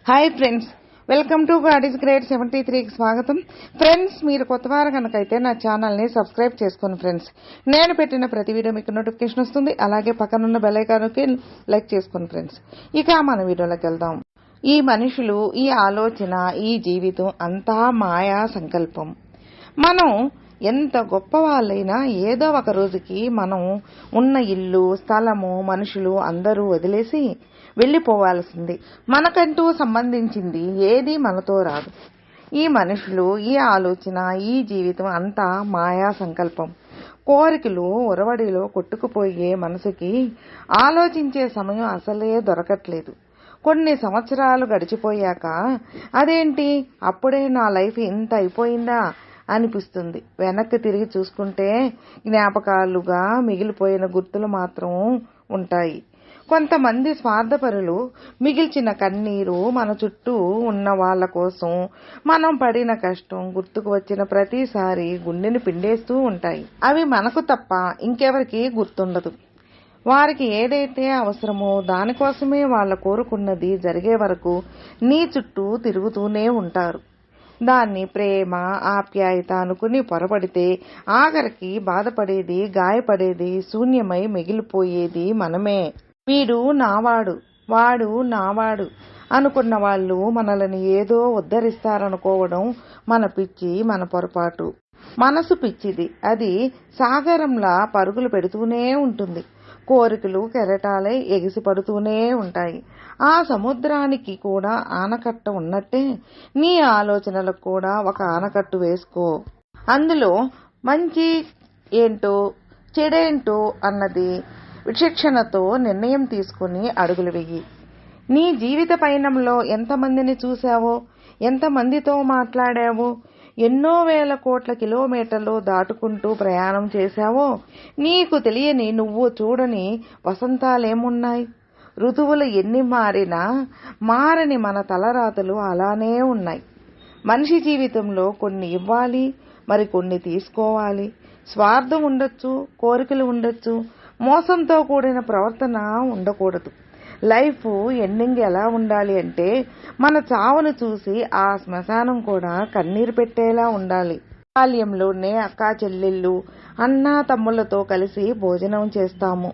Hi friends, welcome to God is great 73కి స్వాగతం. Friends, మీరు కొత్తవారు కనుకైతే నా ఛానల్ని సబ్స్క్రైబ్ చేసుకోండి ఫ్రెండ్స్. నేను పెట్టిన ప్రతి వీడియో మీకు నోటిఫికేషన్ వస్తుంది. అలాగే పక్కనున్న బెల్ ఐకాన్కి లైక్ చేసుకోండి ఫ్రెండ్స్. ఇక మన వీడియోలోకి వెళ్దాం. ఈ మనుషులు, ఈ ఆలోచన, ఈ జీవితం అంతా మాయా సంకల్పం. మనం ఎంత గొప్ప వాళ్ళైనా ఏదో ఒక రోజుకి మనం ఉన్న ఇల్లు, స్థలము, మనుషులు అందరూ వదిలేసి వెళ్ళిపోవాల్సింది. మనకంటూ సంబంధించింది ఏది మనతో రాదు. ఈ మనుషులు, ఈ ఆలోచన, ఈ జీవితం అంతా మాయా సంకల్పం. కోరికలు ఉరవడిలో కొట్టుకుపోయే మనసుకి ఆలోచించే సమయం అసలే దొరకట్లేదు. కొన్ని సంవత్సరాలు గడిచిపోయాక అదేంటి అప్పుడే నా లైఫ్ ఇంత అయిపోయిందా అనిపిస్తుంది. వెనక్కి తిరిగి చూసుకుంటే జ్ఞాపకాలుగా మిగిలిపోయిన గుర్తులు మాత్రం ఉంటాయి. కొంతమంది స్వార్థపరులు మిగిల్చిన కన్నీరు, మన చుట్టూ ఉన్న వాళ్ళ కోసం మనం పడిన కష్టం గుర్తుకు వచ్చిన ప్రతిసారి గుండెని పిండేస్తూ ఉంటాయి. అవి మనకు తప్ప ఇంకెవరికి గుర్తుండదు. వారికి ఏదైతే అవసరమో దానికోసమే వాళ్ళ కోరుకున్నది జరిగే వరకు నీ చుట్టూ తిరుగుతూనే ఉంటారు. దాన్ని ప్రేమ, ఆప్యాయత అనుకుని పొరపడితే ఆఖరికి బాధపడేది, గాయపడేది, శూన్యమై మిగిలిపోయేది మనమే. వీడు నావాడు, వాడు నావాడు అనుకున్న వాళ్ళు మనల్ని ఏదో ఉద్ధరిస్తారనుకోవడం మన పిచ్చి, మన పొరపాటు. మనసు పిచ్చిది. అది సాగరంలా పరుగులు పెడుతూనే ఉంటుంది. కోరికలు కెరటాలై ఎగిసిపడుతూనే ఉంటాయి. ఆ సముద్రానికి కూడా ఆనకట్ట ఉన్నట్టే నీ ఆలోచనలకు కూడా ఒక ఆనకట్టు వేసుకో. అందులో మంచి ఏంటో చెడేంటో అన్నది విచక్షణతో నిర్ణయం తీసుకుని అడుగులు వెయ్యి. నీ జీవిత పయనంలో ఎంతమందిని చూశావో, ఎంతమందితో మాట్లాడావో, ఎన్నో వేల కోట్ల కిలోమీటర్లు దాటుకుంటూ ప్రయాణం చేశావో నీకు తెలియని, నువ్వు చూడని వసంతాలేమున్నాయి. ఋతువులు ఎన్ని మారినా మారని మన తలరాతలు అలానే ఉన్నాయి. మనిషి జీవితంలో కొన్ని ఇవ్వాలి, మరి కొన్ని తీసుకోవాలి. స్వార్థం ఉండొచ్చు, కోరికలు ఉండొచ్చు, మోసంతో కూడిన ప్రవర్తన ఉండకూడదు. లైఫ్ ఎండింగ్ ఎలా ఉండాలి అంటే మన చావును చూసి ఆ శ్మశానం కూడా కన్నీరు పెట్టేలా ఉండాలి. బాల్యంలోనే అక్కా చెల్లెళ్ళు, అన్నా తమ్ముళ్లతో కలిసి భోజనం చేస్తాము.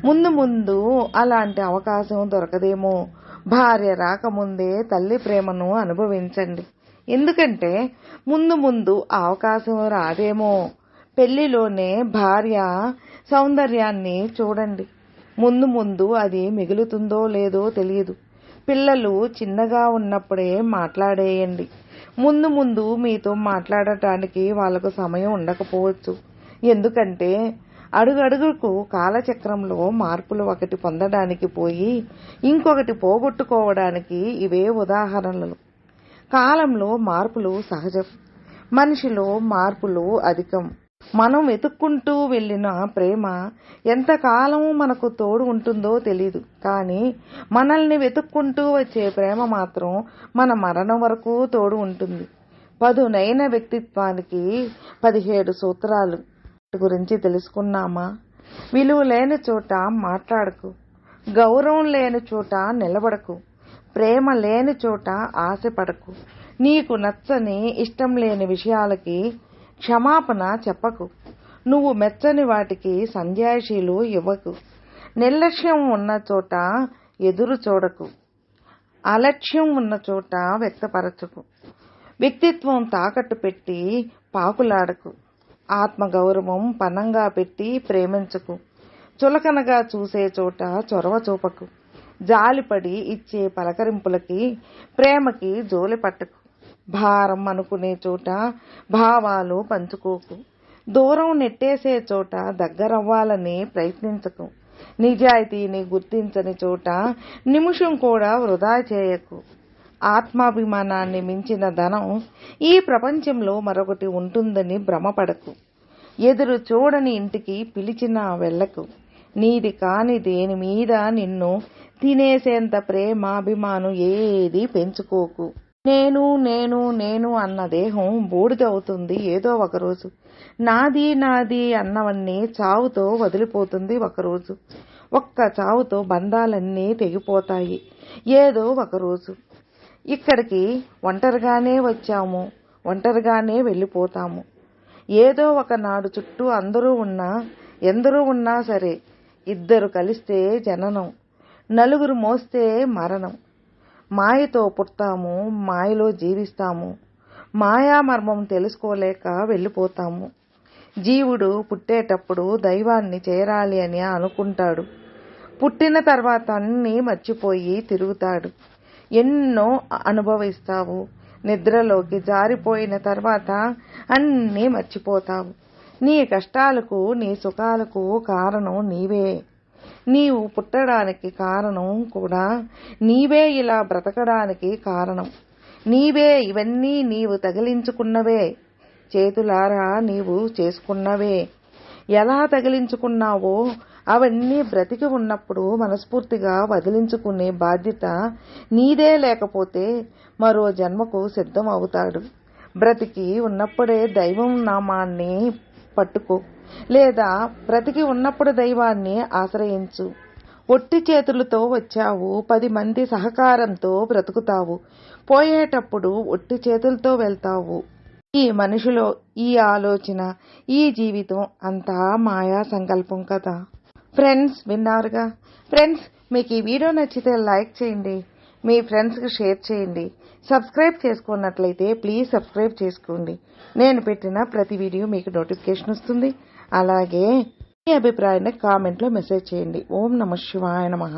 ముందు ముందు అలాంటి అవకాశం దొరకదేమో. భార్య రాకముందే తల్లి ప్రేమను అనుభవించండి. ఎందుకంటే ముందు ముందు ఆ అవకాశం రాదేమో. పెళ్లిలోనే భార్య సౌందర్యాన్ని చూడండి. ముందు ముందు అది మిగులుతుందో లేదో తెలియదు. పిల్లలు చిన్నగా ఉన్నప్పుడే మాట్లాడేయండి. ముందు ముందు మీతో మాట్లాడటానికి వాళ్ళకు సమయం ఉండకపోవచ్చు. ఎందుకంటే అడుగడుగుకు కాలచక్రంలో మార్పులు ఒకటి పొందడానికి పోయి ఇంకొకటి పోగొట్టుకోవడానికి ఇవే ఉదాహరణలు. కాలంలో మార్పులు సహజం, మనిషిలో మార్పులు అధికం. మనం వెతుక్కుంటూ వెళ్ళిన ప్రేమ ఎంతకాలం మనకు తోడు ఉంటుందో తెలీదు. కానీ మనల్ని వెతుక్కుంటూ వచ్చే ప్రేమ మాత్రం మన మరణం వరకు తోడు ఉంటుంది. పదునైన వ్యక్తిత్వానికి 17 సూత్రాలు గురించి తెలుసుకున్నామా? విలువ లేని చోట మాట్లాడకు, గౌరవం లేని చోట నిలబడకు, ప్రేమ లేని చోట ఆశపడకు, నీకు నచ్చని, ఇష్టం లేని విషయాలకి క్షమాపణ చెప్పకు, నువ్వు మెచ్చని వాటికి సంజాయిషీలు ఇవ్వకు, నిర్లక్ష్యం ఉన్న చోట ఎదురు చూడకు, అలక్ష్యం ఉన్న చోట వ్యక్తపరచకు, వ్యక్తిత్వం తాకట్టు పెట్టి పాకులాడకు, ఆత్మగౌరవం పణంగా పెట్టి ప్రేమించకు, చులకనగా చూసే చోట చొరవ చూపకు, జాలిపడి ఇచ్చే పలకరింపులకి, ప్రేమకి జోలి పట్టకు, భారం అనుకునే చోట భావాలు పంచుకోకు, దూరం నెట్టేసే చోట దగ్గరవ్వాలని ప్రయత్నించకు, నిజాయితీని గుర్తించని చోట నిమిషం కూడా వృధా చేయకు. ఆత్మాభిమానాన్ని మించిన ధనం ఈ ప్రపంచంలో మరొకటి ఉంటుందని భ్రమపడకు. ఎదురు చూడని ఇంటికి పిలిచినా వెళ్ళకు. నీది కాని దేని మీద నిన్ను తినేసేంత ప్రేమ, అభిమానం ఏది పెంచుకోకు. నేను నేను నేను అన్న దేహం బూడిదవుతుంది ఏదో ఒకరోజు. నాది నాది అన్నవన్నీ చావుతో వదిలిపోతుంది ఒకరోజు. ఒక్క చావుతో బంధాలన్నీ తెగిపోతాయి ఏదో ఒకరోజు. ఇక్కడికి ఒంటరిగానే వచ్చాము, ఒంటరిగానే వెళ్ళిపోతాము. ఏదో ఒకనాడు చుట్టూ ఎందరూ ఉన్నా సరే, ఇద్దరు కలిస్తే జననం, నలుగురు మోస్తే మరణం. మాయతో పుడతాము, మాయలో జీవిస్తాము, మాయా మర్మం తెలుసుకోలేక వెళ్ళిపోతాము. జీవుడు పుట్టేటప్పుడు దైవాన్ని చేరాలి అని అనుకుంటాడు. పుట్టిన తర్వాత అన్నీ మర్చిపోయి తిరుగుతాడు. ఎన్నో అనుభవిస్తావు. నిద్రలోకి జారిపోయిన తర్వాత అన్నీ మర్చిపోతావు. నీ కష్టాలకు, నీ సుఖాలకు కారణం నీవే. నీవు పుట్టడానికి కారణం కూడా నీవే. ఇలా బ్రతకడానికి కారణం నీవే. ఇవన్నీ నీవు తగిలించుకున్నవే, చేతులారా నీవు చేసుకున్నవే. ఎలా తగిలించుకున్నావో అవన్నీ బ్రతికి ఉన్నప్పుడు మనస్ఫూర్తిగా వదిలించుకునే బాధ్యత నీదే. లేకపోతే మరో జన్మకు సిద్ధం అవుతాడు. బ్రతికి ఉన్నప్పుడే దైవం నామాన్ని పట్టుకో, లేదా బ్రతికి ఉన్నప్పుడు దైవాన్ని ఆశ్రయించు. ఒట్టి చేతులతో వచ్చావు, 10 మంది సహకారంతో బ్రతుకుతావు. పోయేటప్పుడు ఒట్టి చేతులతో వెళ్తావు. ఈ మనిషిలో ఈ ఆలోచన, ఈ జీవితం అంతా మాయా సంకల్పం కదా. ఫ్రెండ్స్, విన్నారుగా. ఫ్రెండ్స్, మీకు ఈ వీడియో నచ్చితే లైక్ చేయండి, మీ ఫ్రెండ్స్కి షేర్ చేయండి. సబ్స్క్రైబ్ చేసుకున్నట్లయితే ప్లీజ్ సబ్స్క్రైబ్ చేసుకోండి. నేను పెట్టిన ప్రతి వీడియో మీకు నోటిఫికేషన్ వస్తుంది. అలాగే మీ అభిప్రాయాన్ని కామెంట్లో మెసేజ్ చేయండి. ఓం నమః శివాయ నమః.